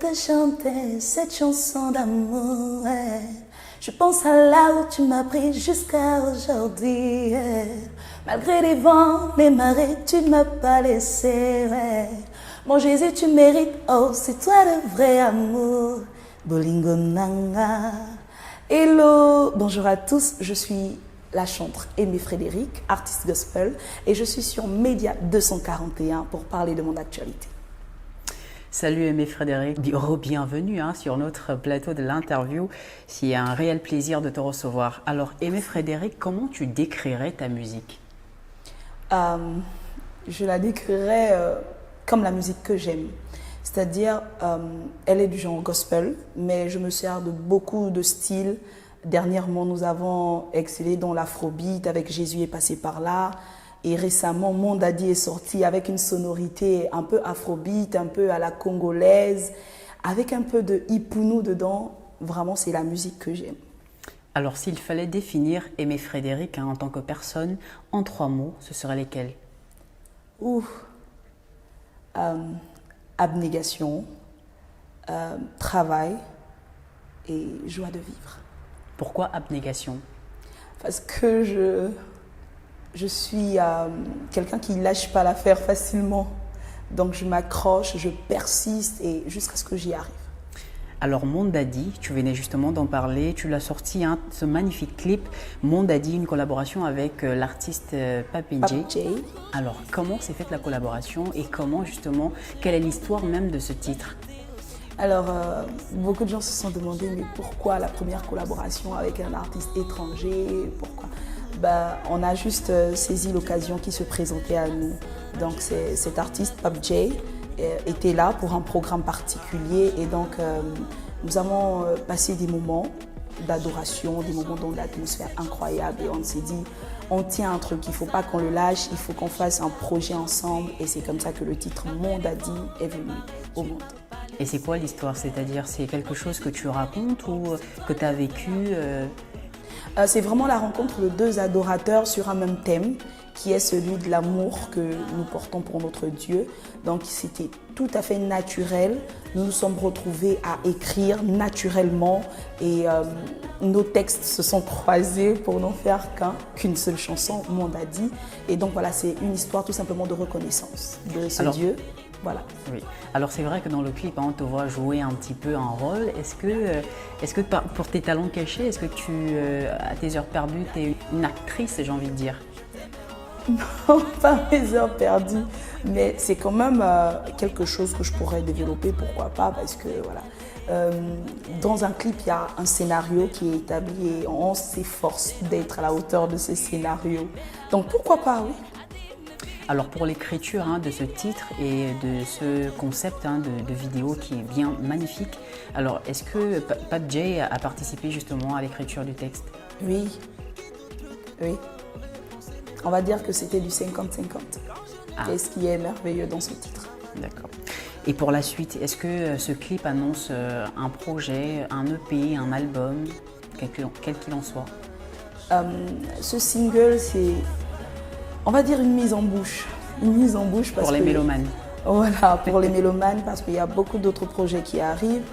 te chanter cette chanson d'amour. Je pense à là où tu m'as pris jusqu'à aujourd'hui. Malgré les vents, les marées, tu ne m'as pas laissé. Mon Jésus, tu mérites, oh, c'est toi le vrai amour. Bolingo Nanga. Hello, bonjour à tous, je suis la chanteuse Aimée Frédéric, artiste gospel, et je suis sur Média 241 pour parler de mon actualité. Salut Aimée Frédéric, bienvenue sur notre plateau de l'interview. C'est un réel plaisir de te recevoir. Alors Aimée Frédéric, comment tu décrirais ta musique? Je la décrirais comme la musique que j'aime. C'est-à-dire, elle est du genre gospel, mais je me sers de beaucoup de styles. Dernièrement, nous avons excellé dans l'afrobeat avec Jésus est passé par là. Et récemment, Mon Daddy est sorti avec une sonorité un peu afrobeat, un peu à la congolaise, avec un peu de hipounou dedans. Vraiment, c'est la musique que j'aime. Alors, s'il fallait définir Aimée Frédéric en tant que personne en 3 mots, ce seraient lesquels? Abnégation, travail et joie de vivre. Pourquoi abnégation? Parce que je suis quelqu'un qui ne lâche pas l'affaire facilement. Donc je m'accroche, je persiste et jusqu'à ce que j'y arrive. Alors Mon Daddy, tu venais justement d'en parler, tu l'as sorti, ce magnifique clip, Mon Daddy, une collaboration avec l'artiste Pape J. Alors comment s'est faite la collaboration et comment justement, quelle est l'histoire même de ce titre? Alors beaucoup de gens se sont demandé mais pourquoi la première collaboration avec un artiste étranger, pourquoi? On a juste saisi l'occasion qui se présentait à nous. Donc cet artiste, Pape J, était là pour un programme particulier et donc nous avons passé des moments d'adoration, des moments dans l'atmosphère incroyable et on s'est dit on tient un truc, il ne faut pas qu'on le lâche, il faut qu'on fasse un projet ensemble et c'est comme ça que le titre Mon Daddy est venu au monde. Et c'est quoi l'histoire? C'est-à-dire c'est quelque chose que tu racontes ou que tu as vécu C'est vraiment la rencontre de 2 adorateurs sur un même thème qui est celui de l'amour que nous portons pour notre Dieu. Donc c'était tout à fait naturel. Nous nous sommes retrouvés à écrire naturellement et nos textes se sont croisés pour n'en faire qu'une seule chanson, Mon Daddy. Et donc voilà, c'est une histoire tout simplement de reconnaissance de ce Dieu. Voilà. Oui. Alors c'est vrai que dans le clip, on te voit jouer un petit peu un rôle. Est-ce que pour tes talents cachés, est-ce que à tes heures perdues, tu es une actrice, j'ai envie de dire? Non, pas mes heures perdues, mais c'est quand même quelque chose que je pourrais développer, pourquoi pas, parce que voilà. Dans un clip, il y a un scénario qui est établi et on s'efforce d'être à la hauteur de ce scénario. Donc pourquoi pas, oui. Alors pour l'écriture de ce titre et de ce concept de vidéo qui est bien magnifique, alors est-ce que Pape J a participé justement à l'écriture du texte? Oui. On va dire que c'était du 50-50. Et ce qui est merveilleux dans ce titre. D'accord. Et pour la suite, est-ce que ce clip annonce un projet, un EP, un album, quel qu'il en soit? Ce single, c'est, on va dire, une mise en bouche. Une mise en bouche parce pour les mélomanes. Voilà, pour les mélomanes, parce qu'il y a beaucoup d'autres projets qui arrivent.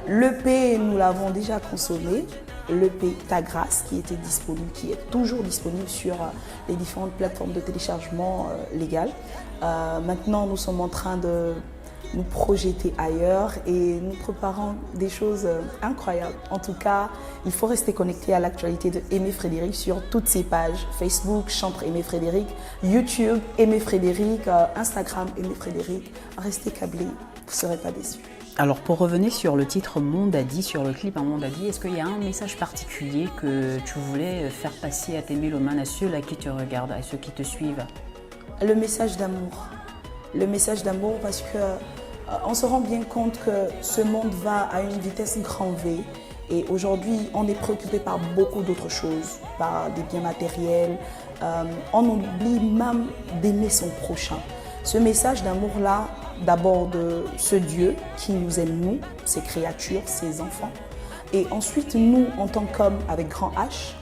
L'EP, nous l'avons déjà consommé. L'EP Ta Grâce, qui était disponible, qui est toujours disponible sur les différentes plateformes de téléchargement légales. Maintenant, nous sommes en train de nous projeter ailleurs et nous préparons des choses incroyables. En tout cas, il faut rester connecté à l'actualité de Aimée Frédéric sur toutes ses pages. Facebook, Chantre Aimée Frédéric, YouTube, Aimée Frédéric, Instagram, Aimée Frédéric. Restez câblés, vous ne serez pas déçus. Alors pour revenir sur le titre Mon Daddy, sur le clip Mon Daddy, est-ce qu'il y a un message particulier que tu voulais faire passer à tes mélomanes, à ceux là qui te regardent, à ceux qui te suivent? Le message d'amour. Le message d'amour parce que on se rend bien compte que ce monde va à une vitesse grand V et aujourd'hui on est préoccupé par beaucoup d'autres choses, par des biens matériels. On oublie même d'aimer son prochain. Ce message d'amour-là, d'abord de ce Dieu qui nous aime, nous, ses créatures, ses enfants. Et ensuite, nous, en tant qu'hommes avec grand H,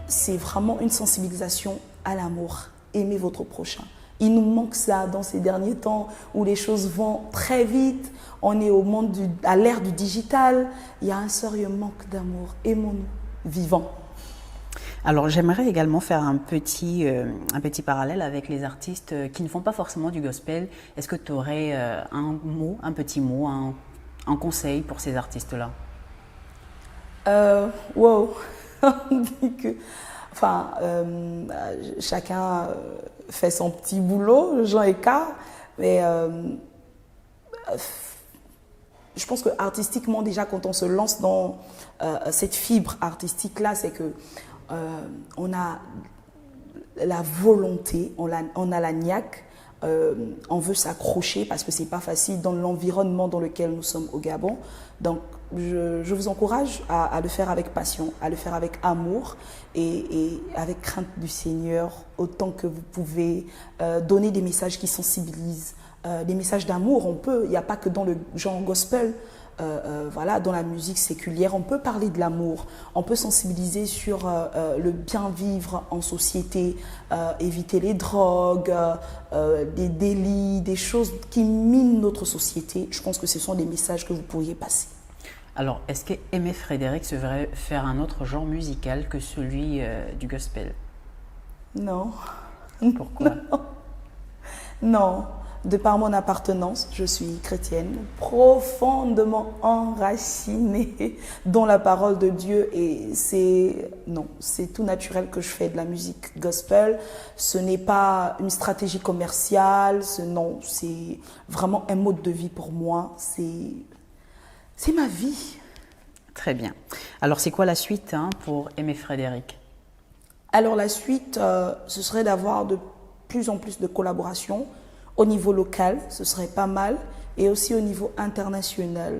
c'est vraiment une sensibilisation à l'amour. Aimez votre prochain. Il nous manque ça dans ces derniers temps où les choses vont très vite. On est à l'ère du digital. Il y a un sérieux manque d'amour. Aimons-nous, vivants. Alors, j'aimerais également faire un petit parallèle avec les artistes qui ne font pas forcément du gospel. Est-ce que tu aurais un petit mot, un conseil pour ces artistes-là? Wow. On dit que, chacun fait son petit boulot, Jean et K, mais je pense que artistiquement déjà quand on se lance dans cette fibre artistique-là, c'est que on a la volonté, on a la niaque, on veut s'accrocher parce que c'est pas facile dans l'environnement dans lequel nous sommes au Gabon. Donc je vous encourage à le faire avec passion, à le faire avec amour et avec crainte du Seigneur, autant que vous pouvez donner des messages qui sensibilisent, des messages d'amour. Il n'y a pas que dans le genre gospel. Voilà, dans la musique séculière, on peut parler de l'amour, on peut sensibiliser sur le bien vivre en société, éviter les drogues, des délits, des choses qui minent notre société. Je pense que ce sont des messages que vous pourriez passer. Alors, est-ce que Aimé Frédéric se verrait faire un autre genre musical que celui du gospel? Non. Pourquoi? Non. De par mon appartenance, je suis chrétienne, profondément enracinée dans la parole de Dieu et c'est tout naturel que je fais de la musique gospel. Ce n'est pas une stratégie commerciale, c'est vraiment un mode de vie pour moi, c'est ma vie. Très bien. Alors c'est quoi la suite pour Aimé Frédéric? Alors la suite, ce serait d'avoir de plus en plus de collaborations. Au niveau local, ce serait pas mal, et aussi au niveau international.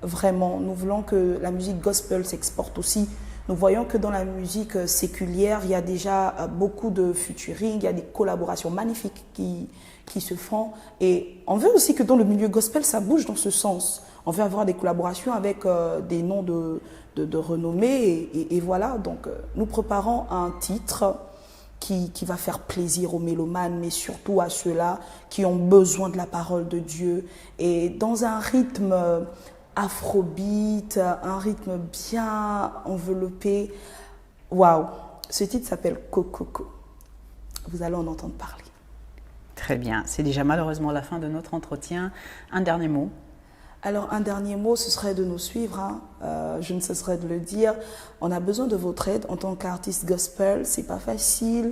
Vraiment, nous voulons que la musique gospel s'exporte aussi. Nous voyons que dans la musique séculière, il y a déjà beaucoup de featuring, il y a des collaborations magnifiques qui se font. Et on veut aussi que dans le milieu gospel, ça bouge dans ce sens. On veut avoir des collaborations avec des noms de renommée. Et voilà, donc nous préparons un titre qui va faire plaisir aux mélomanes, mais surtout à ceux-là qui ont besoin de la parole de Dieu. Et dans un rythme afrobeat, un rythme bien enveloppé. Waouh! Ce titre s'appelle Coco. Vous allez en entendre parler. Très bien. C'est déjà malheureusement la fin de notre entretien. Un dernier mot? Alors, un dernier mot, ce serait de nous suivre. Je ne cesserai de le dire. On a besoin de votre aide en tant qu'artiste gospel. C'est pas facile.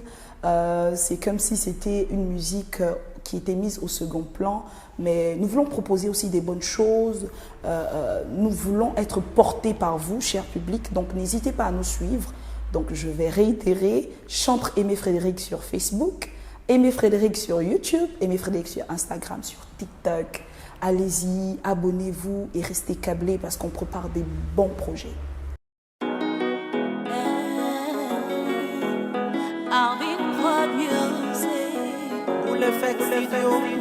C'est comme si c'était une musique qui était mise au second plan. Mais nous voulons proposer aussi des bonnes choses. Nous voulons être portés par vous, cher public. Donc, n'hésitez pas à nous suivre. Donc, je vais réitérer. Chantre Aimé Frédéric sur Facebook, Aimé Frédéric sur YouTube, Aimé Frédéric sur Instagram, sur TikTok. Allez-y, abonnez-vous et restez câblés parce qu'on prépare des bons projets.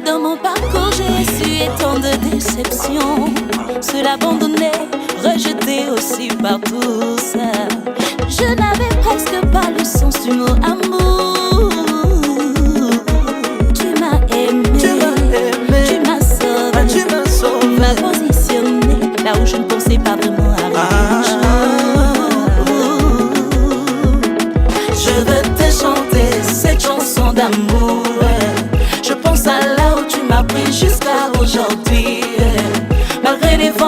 Dans mon parcours, j'ai su tant de déceptions. Seul abandonné, rejeté aussi par tous. Je n'avais presque pas le sens du mot amour. Tu m'as aimé, tu m'as sauvé, tu m'as positionné là où je ne pensais pas vraiment arriver. Je veux te chanter cette chanson d'amour. Je pense à là où tu m'as pris jusqu'à aujourd'hui. Malgré les vents